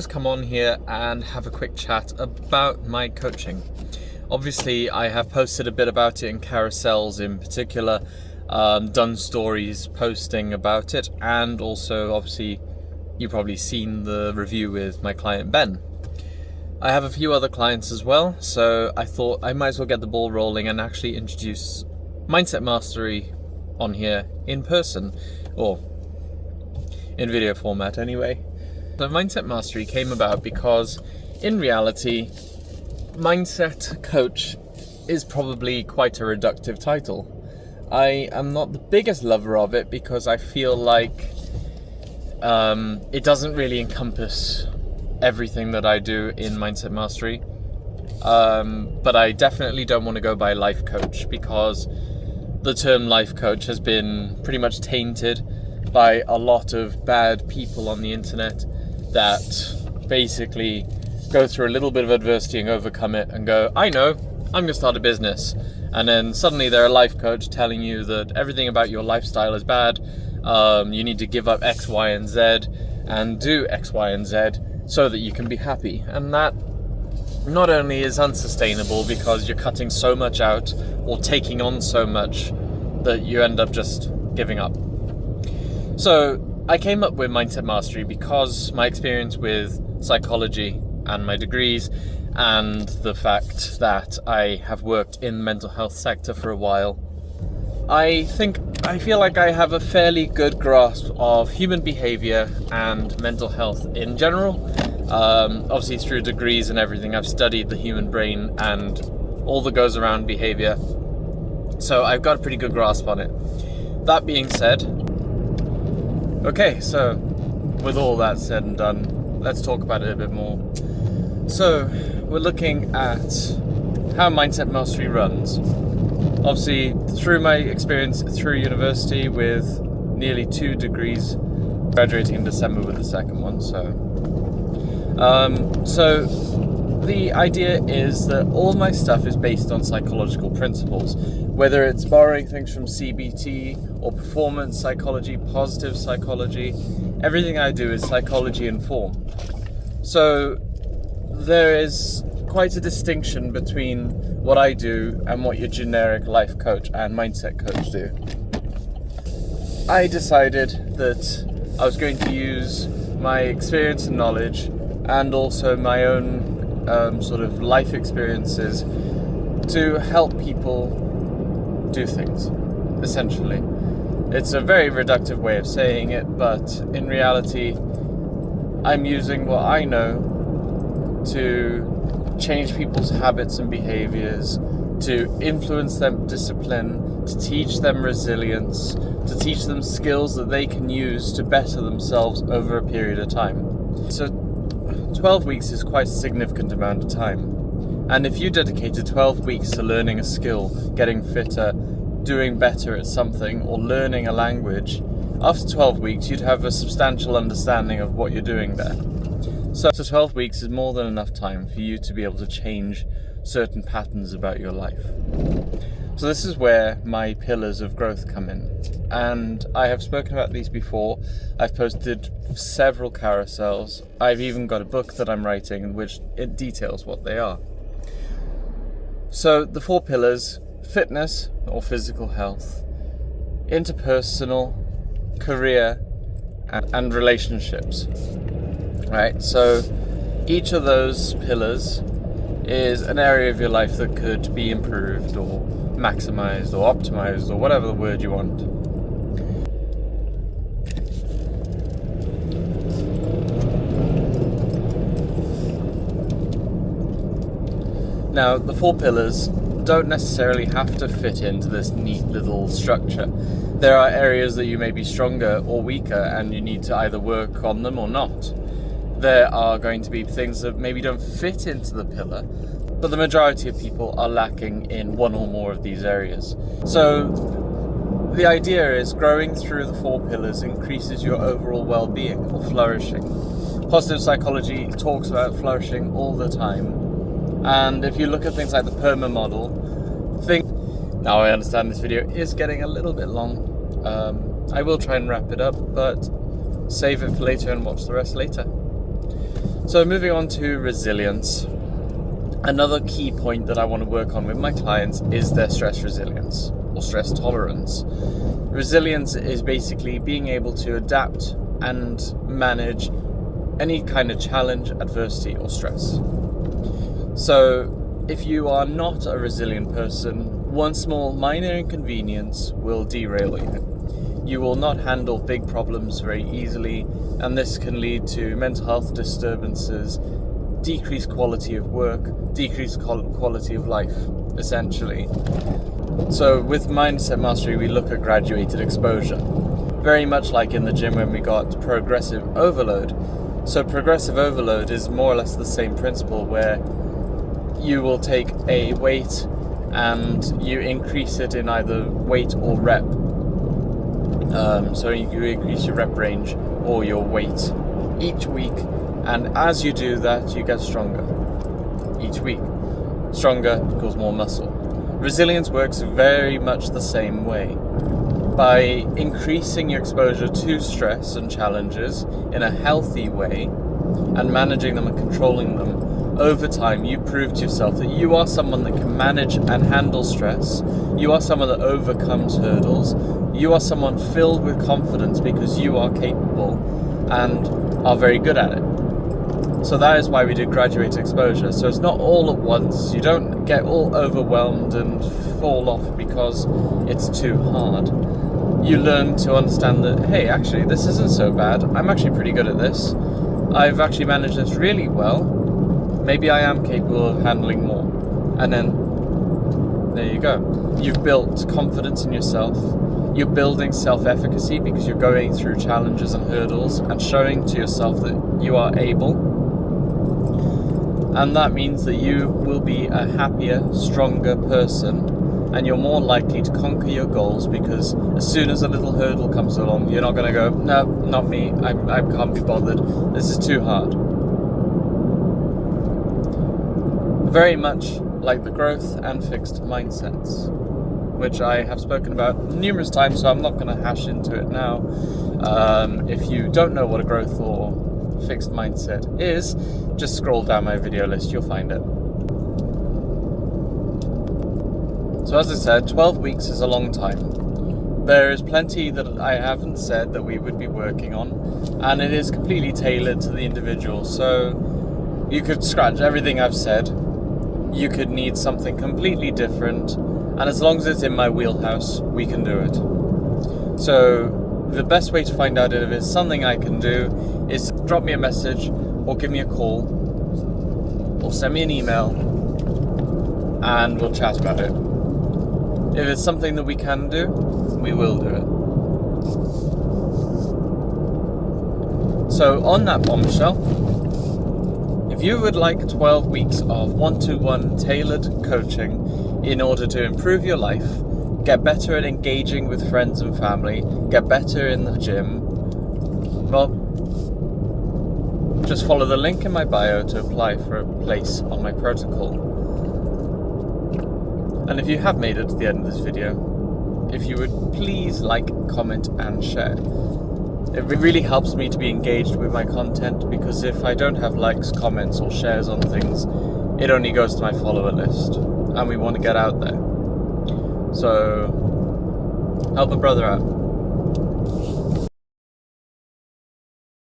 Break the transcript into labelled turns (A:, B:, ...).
A: Just come on here and have a quick chat about my coaching. Obviously, I have posted a bit about it in carousels in particular, done stories posting about it, and also obviously you've probably seen the review with my client Ben. I have a few other clients as well, so I thought I might as well get the ball rolling and actually introduce Mindset Mastery on here in person, or in video format anyway. The Mindset Mastery came about because, in reality, Mindset Coach is probably quite a reductive title. I am not the biggest lover of it because I feel like it doesn't really encompass everything that I do in Mindset Mastery. But I definitely don't want to go by life coach, because the term life coach has been pretty much tainted by a lot of bad people on the internet that basically go through a little bit of adversity and overcome it and go, I know, I'm going to start a business. And then suddenly they're a life coach telling you that everything about your lifestyle is bad. You need to give up X, Y, and Z and do X, Y, and Z so that you can be happy. And that not only is unsustainable because you're cutting so much out or taking on so much that you end up just giving up. So I came up with Mindset Mastery because my experience with psychology and my degrees, and the fact that I have worked in the mental health sector for a while, I feel like I have a fairly good grasp of human behavior and mental health in general. Obviously through degrees and everything, I've studied the human brain and all that goes around behavior. So I've got a pretty good grasp on it. That being said, okay, so with all that said and done, let's talk about it a bit more. So we're looking at how Mindset Mastery runs. Obviously, through my experience through university with nearly 2 degrees, graduating in December with the second one. So the idea is that all my stuff is based on psychological principles, whether it's borrowing things from CBT or performance psychology, positive psychology. Everything I do is psychology informed. So there is quite a distinction between what I do and what your generic life coach and mindset coach do. I decided that I was going to use my experience and knowledge and also my own sort of life experiences to help people do things, essentially. It's a very reductive way of saying it, but in reality, I'm using what I know to change people's habits and behaviors, to influence them discipline, to teach them resilience, to teach them skills that they can use to better themselves over a period of time. So 12 weeks is quite a significant amount of time. And if you dedicated 12 weeks to learning a skill, getting fitter, doing better at something, or learning a language, after 12 weeks you'd have a substantial understanding of what you're doing there. So 12 weeks is more than enough time for you to be able to change certain patterns about your life. So this is where my pillars of growth come in. And I have spoken about these before. I've posted several carousels. I've even got a book that I'm writing in which it details what they are. So the 4 pillars: fitness or physical health, interpersonal, career, and relationships. Right, so each of those pillars is an area of your life that could be improved or maximized or optimized or whatever the word you want. Now, the 4 pillars don't necessarily have to fit into this neat little structure. There are areas that you may be stronger or weaker and you need to either work on them or not. There are going to be things that maybe don't fit into the pillar, but the majority of people are lacking in one or more of these areas. So the idea is growing through the 4 pillars increases your overall well-being or flourishing. Positive psychology talks about flourishing all the time. And if you look at things like the PERMA model, now I understand this video is getting a little bit long. I will try and wrap it up, but save it for later and watch the rest later. So moving on to resilience. Another key point that I want to work on with my clients is their stress resilience or stress tolerance. Resilience is basically being able to adapt and manage any kind of challenge, adversity, or stress. So if you are not a resilient person, one small minor inconvenience will derail you. You will not handle big problems very easily, and this can lead to mental health disturbances, decreased quality of work, decreased quality of life, essentially. So with Mindset Mastery, we look at graduated exposure. Very much like in the gym when we got progressive overload. So progressive overload is more or less the same principle, where you will take a weight and you increase it in either weight or rep. So you increase your rep range or your weight each week, and as you do that, you get stronger each week. Stronger equals more muscle. Resilience works very much the same way. By increasing your exposure to stress and challenges in a healthy way and managing them and controlling them, over time you prove to yourself that you are someone that can manage and handle stress. You are someone that overcomes hurdles. You are someone filled with confidence because you are capable and are very good at it. So that is why we do graduated exposure. So it's not all at once. You don't get all overwhelmed and fall off because it's too hard. You learn to understand that, hey, actually, this isn't so bad. I'm actually pretty good at this. I've actually managed this really well. Maybe I am capable of handling more. And then, there you go. You've built confidence in yourself. You're building self-efficacy because you're going through challenges and hurdles and showing to yourself that you are able. And that means that you will be a happier, stronger person, and you're more likely to conquer your goals, because as soon as a little hurdle comes along, you're not going to go, no, not me, I can't be bothered, this is too hard. Very much like the growth and fixed mindsets, which I have spoken about numerous times, so I'm not going to hash into it now. If you don't know what a growth or fixed mindset is, just scroll down my video list, you'll find it. So as I said, 12 weeks is a long time. There is plenty that I haven't said that we would be working on, and it is completely tailored to the individual. So you could scratch everything I've said, you could need something completely different, and as long as it's in my wheelhouse, we can do it. So the best way to find out if it's something I can do is drop me a message or give me a call or send me an email and we'll chat about it. If it's something that we can do, we will do it. So on that bombshell, if you would like 12 weeks of one-to-one tailored coaching in order to improve your life, get better at engaging with friends and family, get better in the gym, well, just follow the link in my bio to apply for a place on my protocol. And if you have made it to the end of this video, if you would please like, comment and share. It really helps me to be engaged with my content, because if I don't have likes, comments or shares on things, it only goes to my follower list, and we want to get out there. So help a brother out.